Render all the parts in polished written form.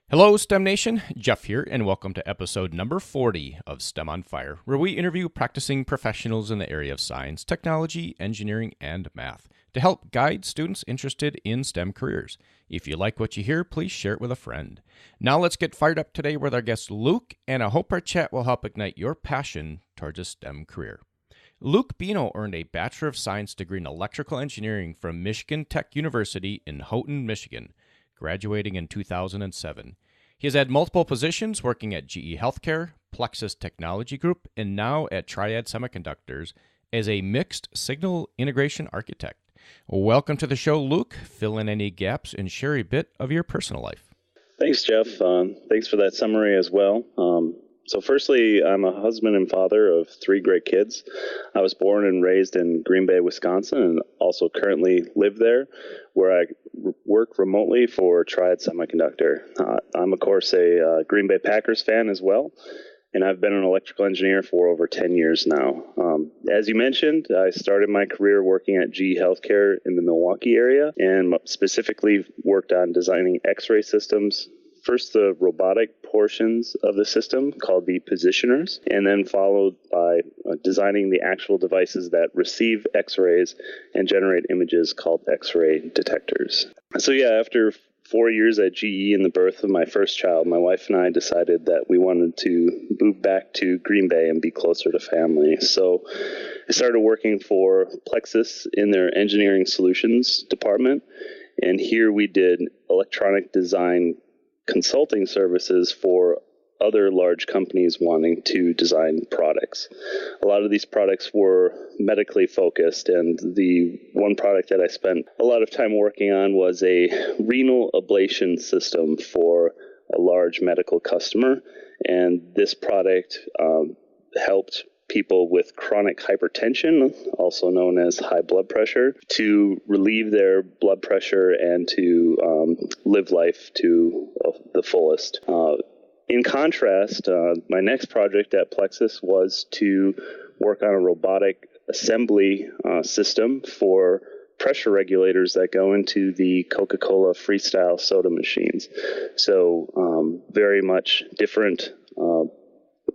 Hello, STEM Nation. Jeff here, and welcome to episode number 40 of STEM on Fire, where we interview practicing professionals in the area of science, technology, engineering, and math to help guide students interested in STEM careers. If you like what you hear, please share it with a friend. Now let's get fired up today with our guest Luke, and I hope our chat will help ignite your passion towards a STEM career. Luke Beno earned a Bachelor of Science degree in Electrical Engineering from Michigan Tech University in Houghton, Michigan, graduating in 2007. He has had multiple positions working at GE Healthcare, Plexus Technology Group, and now at Triad Semiconductors as a Mixed Signal Integration Architect. Welcome to the show, Luke. Fill in any gaps and share a bit of your personal life. Thanks, Jeff. Thanks for that summary as well. So firstly, I'm a husband and father of three great kids. I was born and raised in Green Bay, Wisconsin, and also currently live there, where I work remotely for Triad Semiconductor. I'm, of course, a Green Bay Packers fan as well, and I've been an electrical engineer for over 10 years now. As you mentioned, I started my career working at GE Healthcare in the Milwaukee area, and specifically worked on designing X-ray systems. First, the robotic portions of the system called the positioners, and then followed by designing the actual devices that receive X-rays and generate images called X-ray detectors. So after 4 years at GE and the birth of my first child, my wife and I decided that we wanted to move back to Green Bay and be closer to family. So I started working for Plexus in their engineering solutions department, and here we did electronic design consulting services for other large companies wanting to design products. A lot of these products were medically focused, and the one product that I spent a lot of time working on was a renal ablation system for a large medical customer. And this product helped people with chronic hypertension, also known as high blood pressure, to relieve their blood pressure and to live life to the fullest. In contrast, my next project at Plexus was to work on a robotic assembly system for pressure regulators that go into the Coca-Cola Freestyle soda machines. So very much different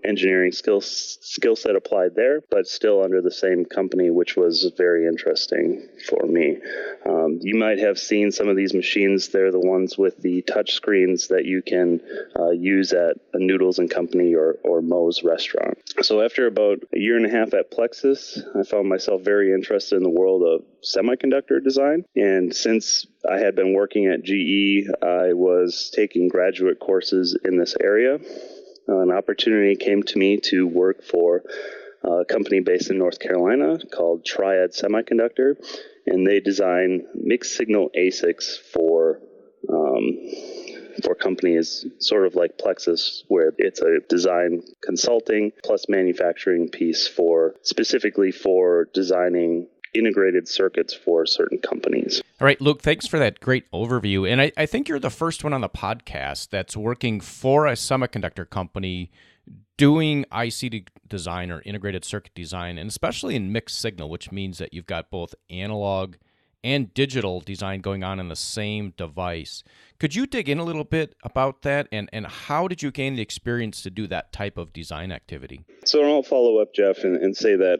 engineering skill set applied there, but still under the same company, which was very interesting for me. You might have seen some of these machines. They're the ones with the touch screens that you can use at a Noodles and Company or Moe's restaurant. So after about a year and a half at Plexus, I found myself very interested in the world of semiconductor design. And since I had been working at GE, I was taking graduate courses in this area. An opportunity came to me to work for a company based in North Carolina called Triad Semiconductor, and they design mixed signal ASICs for companies sort of like Plexus, where it's a design consulting plus manufacturing piece specifically for designing integrated circuits for certain companies. All right, Luke, thanks for that great overview. And I think you're the first one on the podcast that's working for a semiconductor company doing IC design or integrated circuit design, and especially in mixed signal, which means that you've got both analog and digital design going on in the same device. Could you dig in a little bit about that, and how did you gain the experience to do that type of design activity? So I'll follow up, Jeff, and say that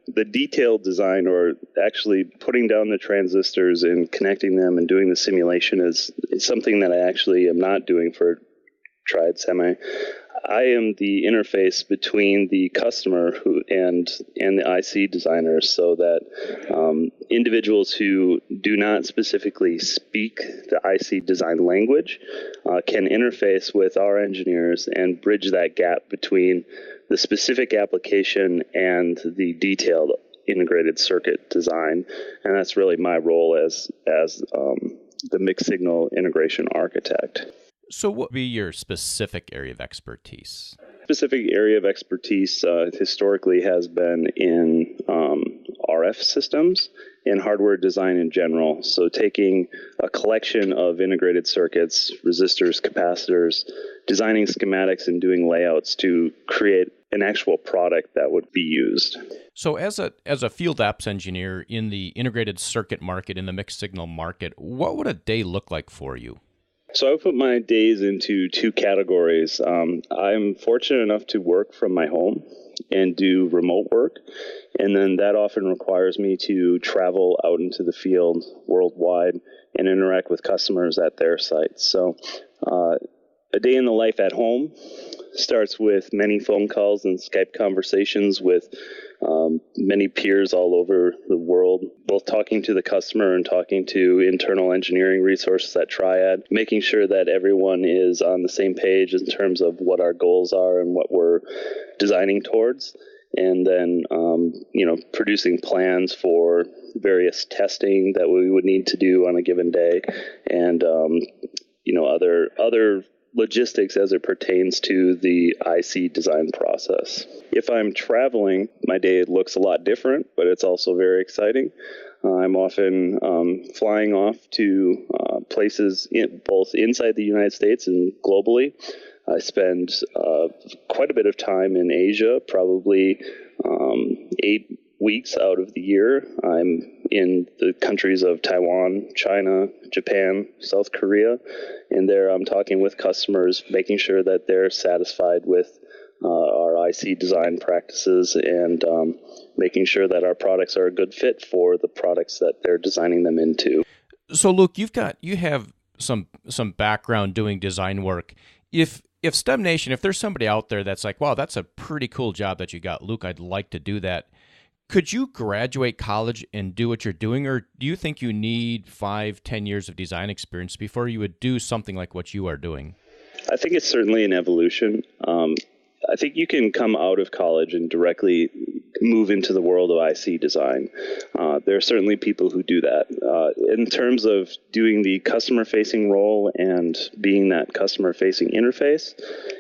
the detailed design, or actually putting down the transistors and connecting them and doing the simulation is something that I actually am not doing for Triad Semi. I am the interface between the customer and the IC designers, so that individuals who do not specifically speak the IC design language can interface with our engineers and bridge that gap between the specific application and the detailed integrated circuit design. And that's really my role as the mixed signal integration architect. So what would be your specific area of expertise? Specific area of expertise historically has been in RF systems and hardware design in general. So taking a collection of integrated circuits, resistors, capacitors, designing schematics and doing layouts to create an actual product that would be used. So as a field apps engineer in the integrated circuit market, in the mixed signal market, what would a day look like for you? So I put my days into two categories. I'm fortunate enough to work from my home and do remote work, and then that often requires me to travel out into the field worldwide and interact with customers at their sites. So a day in the life at home starts with many phone calls and Skype conversations with many peers all over the world, both talking to the customer and talking to internal engineering resources at Triad, making sure that everyone is on the same page in terms of what our goals are and what we're designing towards. And then, producing plans for various testing that we would need to do on a given day, and other logistics as it pertains to the IC design process. If I'm traveling, my day looks a lot different, but it's also very exciting. I'm often flying off to places both inside the United States and globally. I spend quite a bit of time in Asia, probably 8 weeks out of the year. I'm in the countries of Taiwan, China, Japan, South Korea, and there I'm talking with customers, making sure that they're satisfied with our IC design practices and making sure that our products are a good fit for the products that they're designing them into. So, Luke, you have some background doing design work. If STEM Nation, if there's somebody out there that's like, wow, that's a pretty cool job that you got, Luke, I'd like to do that. Could you graduate college and do what you're doing, or do you think you need 5-10 years of design experience before you would do something like what you are doing? I think it's certainly an evolution. I think you can come out of college and directly move into the world of IC design. There are certainly people who do that. In terms of doing the customer-facing role and being that customer-facing interface,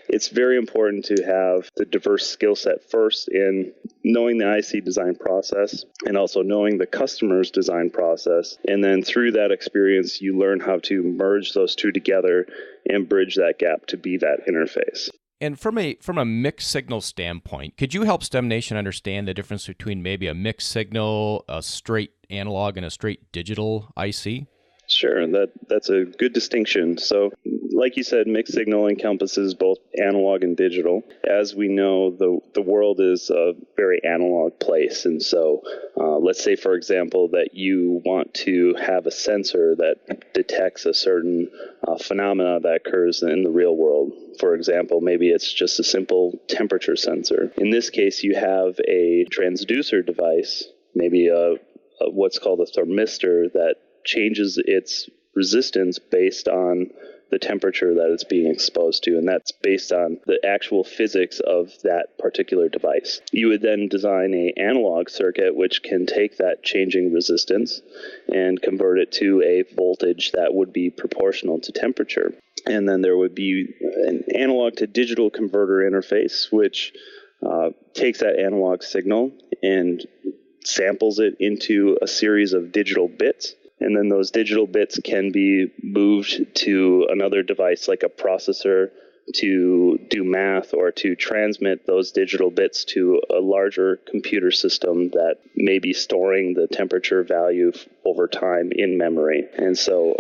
it's very important to have the diverse skill set first in knowing the IC design process and also knowing the customer's design process. And then through that experience, you learn how to merge those two together and bridge that gap to be that interface. And from a mixed signal standpoint, could you help STEM Nation understand the difference between maybe a mixed signal, a straight analog, and a straight digital IC? Sure, that's a good distinction. So, like you said, mixed signal encompasses both analog and digital. As we know, the world is a very analog place. And so, let's say, for example, that you want to have a sensor that detects a certain phenomena that occurs in the real world. For example, maybe it's just a simple temperature sensor. In this case, you have a transducer device, maybe what's called a thermistor, that changes its resistance based on the temperature that it's being exposed to, and that's based on the actual physics of that particular device. You would then design an analog circuit which can take that changing resistance and convert it to a voltage that would be proportional to temperature. And then there would be an analog to digital converter interface, which takes that analog signal and samples it into a series of digital bits. And then those digital bits can be moved to another device like a processor to do math or to transmit those digital bits to a larger computer system that may be storing the temperature value over time in memory. And so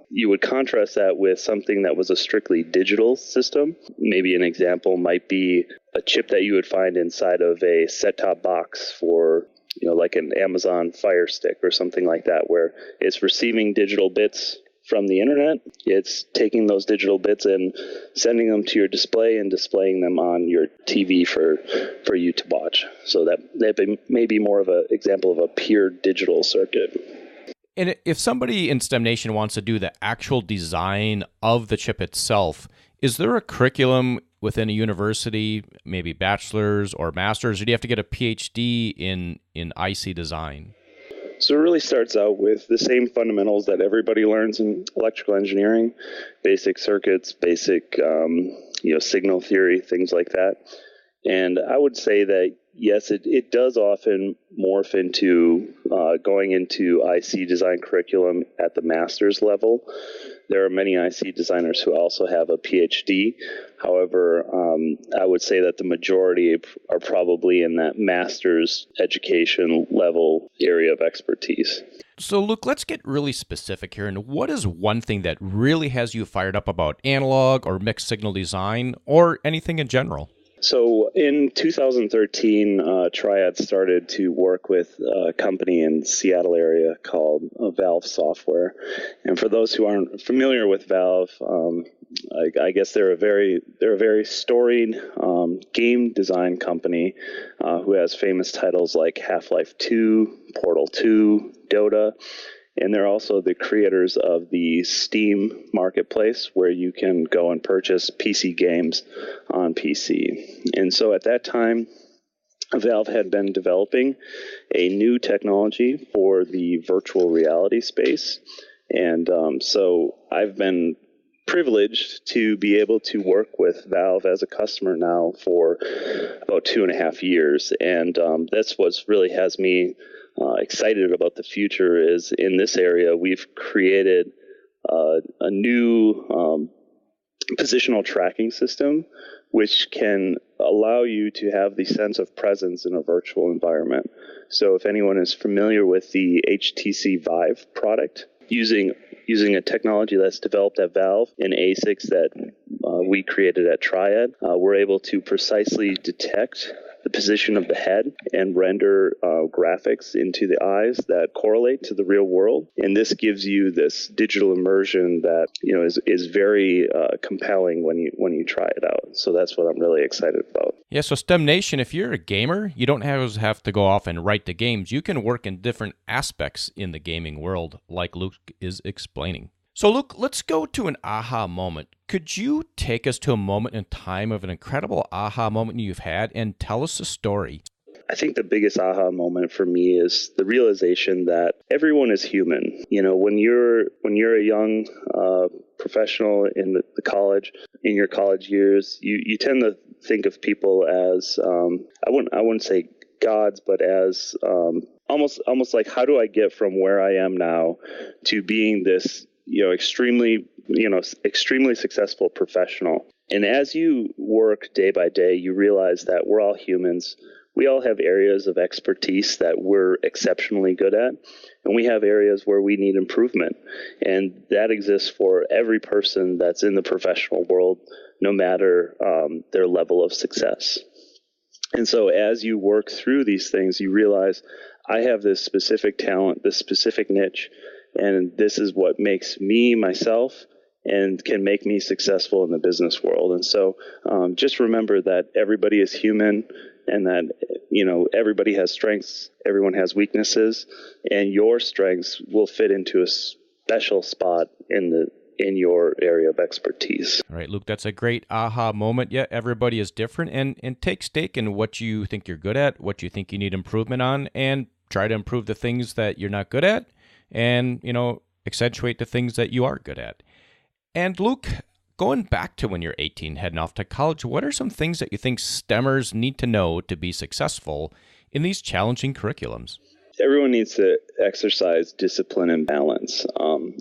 you would contrast that with something that was a strictly digital system. Maybe an example might be a chip that you would find inside of a set-top box for like an Amazon Fire Stick or something like that, where it's receiving digital bits from the internet. It's taking those digital bits and sending them to your display and displaying them on your TV for you to watch. So that may be more of an example of a pure digital circuit. And if somebody in STEM Nation wants to do the actual design of the chip itself, is there a curriculum within a university, maybe bachelor's or master's, or do you have to get a PhD in IC design? So it really starts out with the same fundamentals that everybody learns in electrical engineering, basic circuits, basic signal theory, things like that. And I would say that, yes, it does often morph into going into IC design curriculum at the master's level. There are many IC designers who also have a PhD. However, I would say that the majority are probably in that master's education level area of expertise. So, Luke, let's get really specific here. And what is one thing that really has you fired up about analog or mixed signal design or anything in general? So in 2013, Triad started to work with a company in the Seattle area called Valve Software. And for those who aren't familiar with Valve, I guess they're a very storied game design company who has famous titles like Half-Life 2, Portal 2, Dota. And they're also the creators of the Steam marketplace, where you can go and purchase PC games on PC. And so at that time, Valve had been developing a new technology for the virtual reality space. And so I've been privileged to be able to work with Valve as a customer now for about 2.5 years. And that's what's really has me excited about the future. Is in this area, we've created a new positional tracking system, which can allow you to have the sense of presence in a virtual environment. So if anyone is familiar with the HTC Vive product, using a technology that's developed at Valve and ASICs that we created at Triad, we're able to precisely detect the position of the head and render graphics into the eyes that correlate to the real world. And this gives you this digital immersion that is very compelling when you try it out. So that's what I'm really excited about. Yeah, so STEM Nation, if you're a gamer, you don't have to go off and write the games. You can work in different aspects in the gaming world, like Luke is explaining. So, Luke, let's go to an aha moment. Could you take us to a moment in time of an incredible aha moment you've had and tell us a story? I think the biggest aha moment for me is the realization that everyone is human. When you're a young professional in in your college years, you tend to think of people as I wouldn't say gods, but as almost like, how do I get from where I am now to being this extremely successful professional. And as you work day by day, you realize that we're all humans. We all have areas of expertise that we're exceptionally good at, and we have areas where we need improvement. And that exists for every person that's in the professional world, no matter their level of success. And so as you work through these things, you realize I have this specific talent, this specific niche, and this is what makes me myself and can make me successful in the business world. And so just remember that everybody is human, and that everybody has strengths, everyone has weaknesses, and your strengths will fit into a special spot in your area of expertise. All right, Luke, that's a great aha moment. Yeah, everybody is different, and take stake in what you think you're good at, what you think you need improvement on, and try to improve the things that you're not good at, and, accentuate the things that you are good at. And Luke, going back to when you're 18, heading off to college, what are some things that you think STEMers need to know to be successful in these challenging curriculums? Everyone needs to exercise discipline and balance.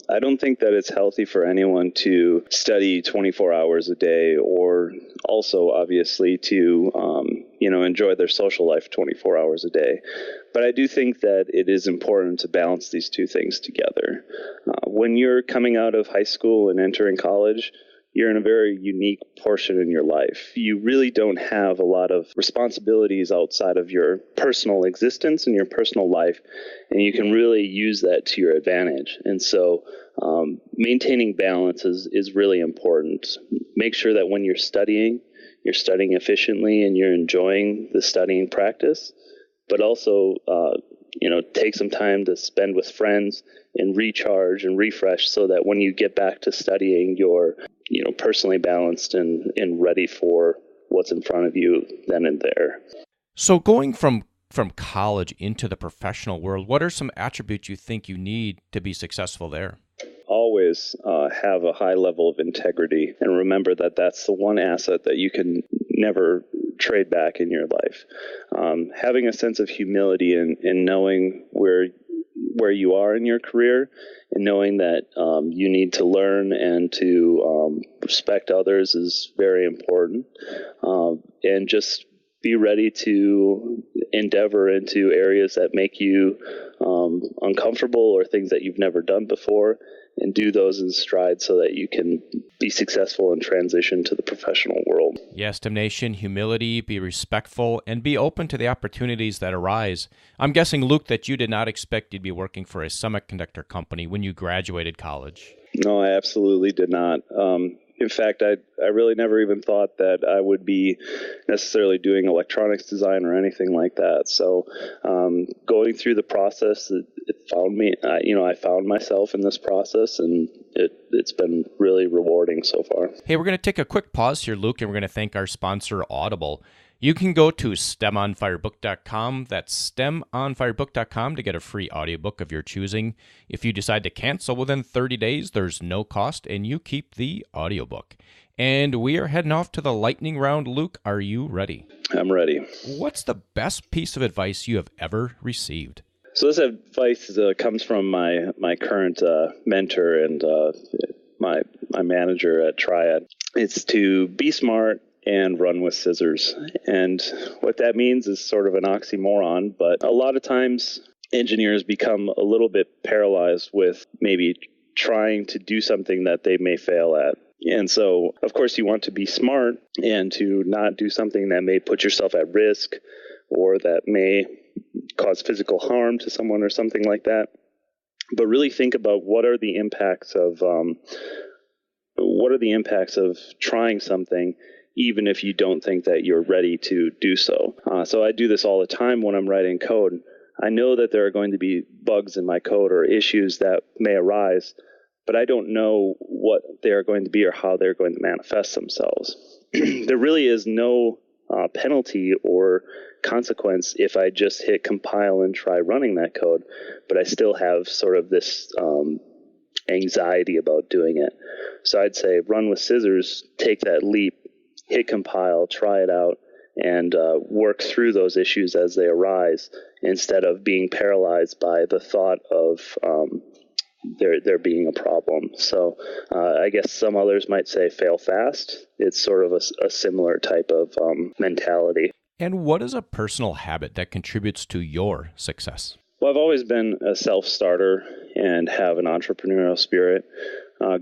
I don't think that it's healthy for anyone to study 24 hours a day, or also obviously to enjoy their social life 24 hours a day. But I do think that it is important to balance these two things together. When you're coming out of high school and entering college, you're in a very unique portion in your life. You really don't have a lot of responsibilities outside of your personal existence and your personal life, and you can really use that to your advantage. And so maintaining balance is really important. Make sure that when you're studying efficiently and you're enjoying the studying practice, but also take some time to spend with friends and recharge and refresh, so that when you get back to studying, you're personally balanced and ready for what's in front of you then and there. So going from college into the professional world, what are some attributes you think you need to be successful there? Always have a high level of integrity, and remember that that's the one asset that you can never trade back in your life. Having a sense of humility and knowing where you are in your career, and knowing that you need to learn and to respect others is very important. And just be ready to endeavor into areas that make you uncomfortable or things that you've never done before, and do those in stride so that you can be successful and transition to the professional world. Yes, STEM Nation, humility, be respectful, and be open to the opportunities that arise. I'm guessing, Luke, that you did not expect you'd be working for a semiconductor company when you graduated college. No, I absolutely did not. In fact, I really never even thought that I would be necessarily doing electronics design or anything like that. So going through the process, it found me, I found myself in this process, and it's been really rewarding so far. Hey, we're going to take a quick pause here, Luke, and we're going to thank our sponsor, Audible. You can go to STEMOnFireBook.com. That's STEMOnFireBook.com to get a free audiobook of your choosing. If you decide to cancel within 30 days, there's no cost, and you keep the audiobook. And we are heading off to the lightning round. Luke, are you ready? I'm ready. What's the best piece of advice you have ever received? So this advice comes from my current mentor and my manager at Triad. It's to be smart and run with scissors. And what that means is sort of an oxymoron, but a lot of times engineers become a little bit paralyzed with maybe trying to do something that they may fail at. And so, of course, you want to be smart and to not do something that may put yourself at risk or that may cause physical harm to someone or something like that. But really think about what are the impacts of trying something, even if you don't think that you're ready to do so. So I do this all the time when I'm writing code. I know that there are going to be bugs in my code or issues that may arise, but I don't know what they're going to be or how they're going to manifest themselves. There really is no penalty or consequence if I just hit compile and try running that code, but I still have sort of this anxiety about doing it. So I'd say run with scissors, take that leap, hit compile, try it out, and work through those issues as they arise instead of being paralyzed by the thought of there being a problem. So I guess some others might say fail fast. It's sort of a similar type of mentality. And what is a personal habit that contributes to your success? Well, I've always been a self-starter and have an entrepreneurial spirit.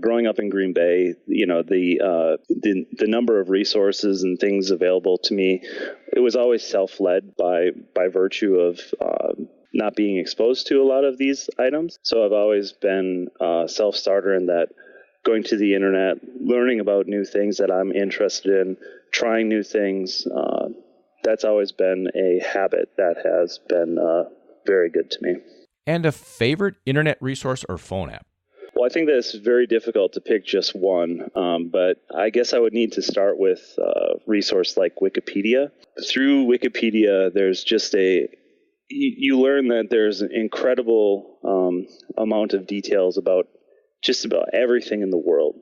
Growing up in Green Bay, the number of resources and things available to me, it was always self-led by virtue of not being exposed to a lot of these items. So I've always been a self-starter in that, going to the internet, learning about new things that I'm interested in, trying new things. That's always been a habit that has been very good to me. And a favorite internet resource or phone app? Well, I think that it's very difficult to pick just one, but I guess I would need to start with a resource like Wikipedia. Through Wikipedia, there's just you learn that there's an incredible amount of details about just about everything in the world.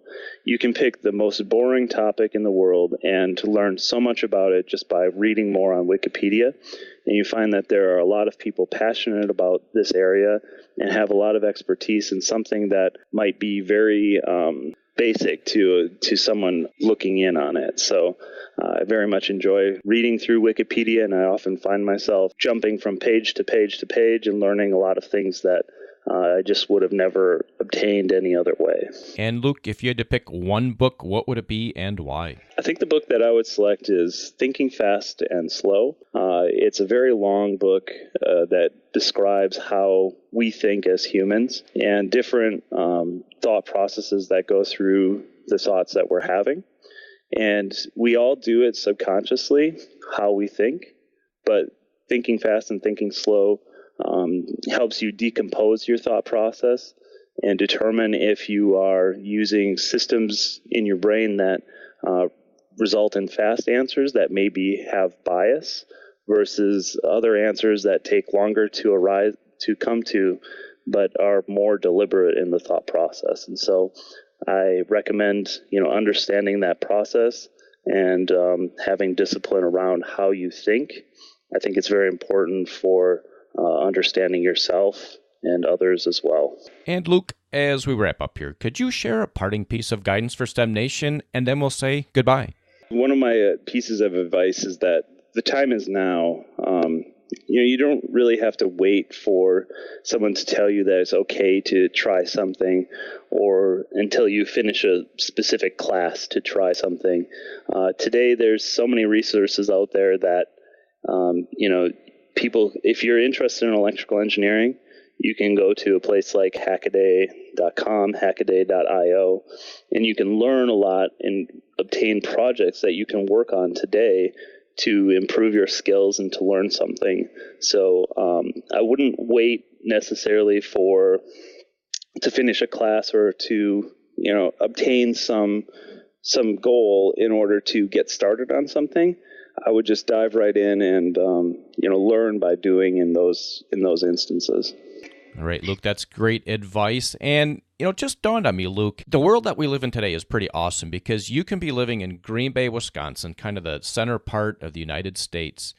You can pick the most boring topic in the world and to learn so much about it just by reading more on Wikipedia. And you find that there are a lot of people passionate about this area and have a lot of expertise in something that might be very basic to someone looking in on it. So I very much enjoy reading through Wikipedia, and I often find myself jumping from page to page to page and learning a lot of things that I just would have never obtained any other way. And Luke, if you had to pick one book, what would it be and why? I think the book that I would select is Thinking Fast and Slow. It's a very long book that describes how we think as humans and different thought processes that go through the thoughts that we're having. And we all do it subconsciously, how we think, but Thinking Fast and Thinking Slow helps you decompose your thought process and determine if you are using systems in your brain that result in fast answers that maybe have bias versus other answers that take longer to come to, but are more deliberate in the thought process. And so I recommend, understanding that process and having discipline around how you think. I think it's very important for understanding yourself and others as well. And Luke, as we wrap up here, could you share a parting piece of guidance for STEM Nation, and then we'll say goodbye? One of my pieces of advice is that the time is now. you don't really have to wait for someone to tell you that it's okay to try something, or until you finish a specific class to try something. Today, there's so many resources out there that, people, if you're interested in electrical engineering, you can go to a place like hackaday.com, hackaday.io, and you can learn a lot and obtain projects that you can work on today to improve your skills and to learn something. So I wouldn't wait necessarily to finish a class or to obtain some goal in order to get started on something. I would just dive right in and learn by doing in those instances. All right, Luke, that's great advice. And, just dawned on me, Luke, the world that we live in today is pretty awesome because you can be living in Green Bay, Wisconsin, kind of the center part of the United States,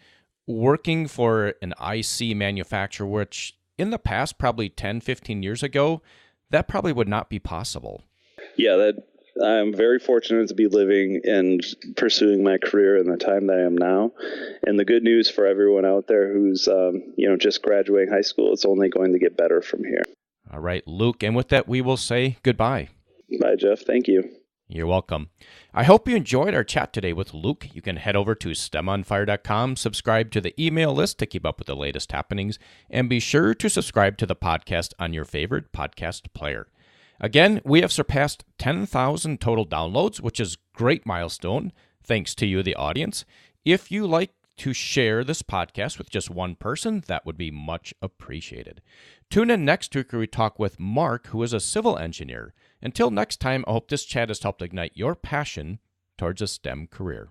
working for an IC manufacturer, which in the past, probably 10, 15 years ago, that probably would not be possible. Yeah, I'm very fortunate to be living and pursuing my career in the time that I am now. And the good news for everyone out there who's, just graduating high school, it's only going to get better from here. All right, Luke. And with that, we will say goodbye. Bye, Jeff. Thank you. You're welcome. I hope you enjoyed our chat today with Luke. You can head over to STEMonfire.com, subscribe to the email list to keep up with the latest happenings, and be sure to subscribe to the podcast on your favorite podcast player. Again, we have surpassed 10,000 total downloads, which is a great milestone, thanks to you, the audience. If you like to share this podcast with just one person, that would be much appreciated. Tune in next week where we talk with Mark, who is a civil engineer. Until next time, I hope this chat has helped ignite your passion towards a STEM career.